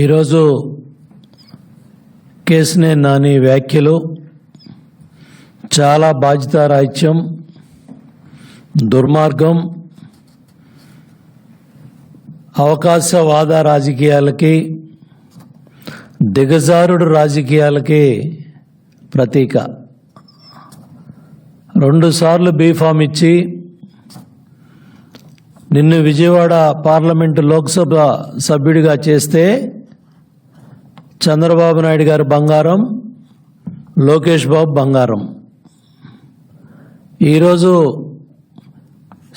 ఈరోజు కేశినేని నాని వ్యాఖ్యలు చాలా బాధ్యతారాహిత్యం, దుర్మార్గం, అవకాశవాద రాజకీయాలకి, దిగజారుడు రాజకీయాలకి ప్రతీక. 2 సార్లు బీఫామ్ ఇచ్చి నిన్ను విజయవాడ పార్లమెంటు లోక్సభ సభ్యుడిగా చేస్తే చంద్రబాబు నాయుడు గారు బంగారం, లోకేష్ బాబు బంగారం. ఈరోజు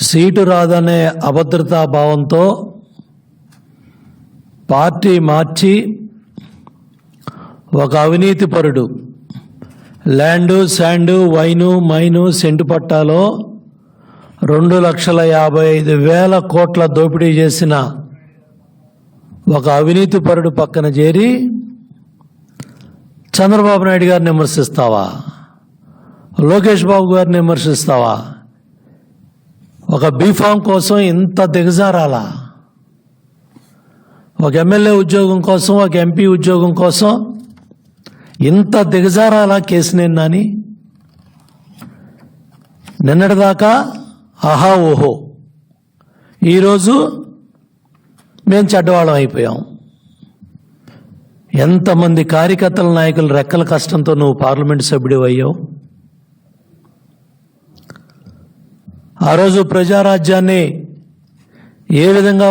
సీటు రాదనే అభద్రతా భావంతో పార్టీ మార్చి ఒక అవినీతిపరుడు land, sand, wine, mine, cent పట్టాలో 2,55,000 కోట్ల దోపిడీ చేసిన ఒక అవినీతిపరుడు పక్కన చేరి చంద్రబాబు నాయుడు గారిని విమర్శిస్తావా? లోకేష్ బాబు గారిని విమర్శిస్తావా? ఒక బీఫామ్ కోసం ఇంత దిగజారాలా? ఒక ఎమ్మెల్యే ఉద్యోగం కోసం, ఒక ఎంపీ ఉద్యోగం కోసం ఇంత దిగజారాలా కేశినేని నాని? నిన్నటిదాకా ఆహా ఓహో, ఈరోజు మేము చెడ్డవాళ్ళం అయిపోయాం. ఎంతమంది కార్యకర్తల నాయకుల రెక్కల కష్టంతో నువ్వు పార్లమెంట్ సభ్యుడు అయ్యావు. ఆ రోజు ప్రజారాజ్యాన్ని ఏ విధంగా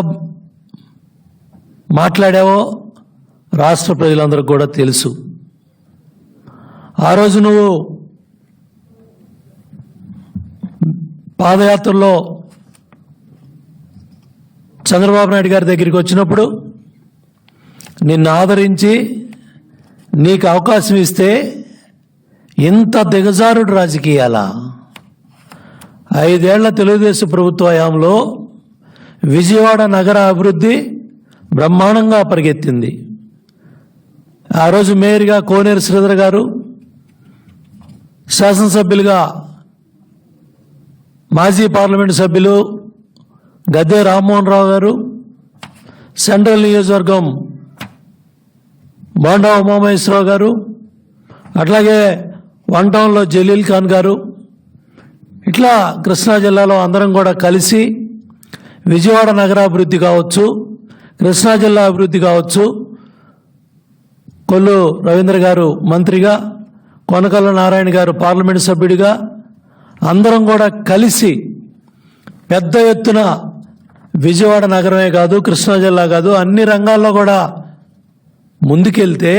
మాట్లాడావో రాష్ట్ర ప్రజలందరికీ కూడా తెలుసు. ఆ రోజు నువ్వు పాదయాత్రలో చంద్రబాబు నాయుడు గారి దగ్గరికి వచ్చినప్పుడు నిన్ను ఆదరించి నీకు అవకాశం ఇస్తే ఇంత దిగజారుడు రాజకీయాలా? 5 ఏళ్ల తెలుగుదేశం ప్రభుత్వ హయాంలో విజయవాడ నగర అభివృద్ధి బ్రహ్మాండంగా పరిగెత్తింది. ఆ రోజు మేయర్గా కోనేరు శ్రీధర్ గారు, శాసనసభ్యులుగా మాజీ పార్లమెంటు సభ్యులు గద్దె రామ్మోహన్ రావు గారు, సెంట్రల్ నియోజకవర్గం బోండా ఉమామహేశ్వరరావు గారు, అట్లాగే 1 టౌన్లో జలీల్ ఖాన్ గారు, ఇట్లా కృష్ణా జిల్లాలో అందరం కూడా కలిసి విజయవాడ నగరాభివృద్ధి కావచ్చు, కృష్ణా జిల్లా అభివృద్ధి కావచ్చు, కొల్లు రవీంద్ర గారు మంత్రిగా, కొనకళ్ళ నారాయణ గారు పార్లమెంటు సభ్యుడిగా అందరం కూడా కలిసి పెద్ద ఎత్తున విజయవాడ నగరమే కాదు, కృష్ణా జిల్లా కాదు, అన్ని రంగాల్లో కూడా ముందుకెళ్తే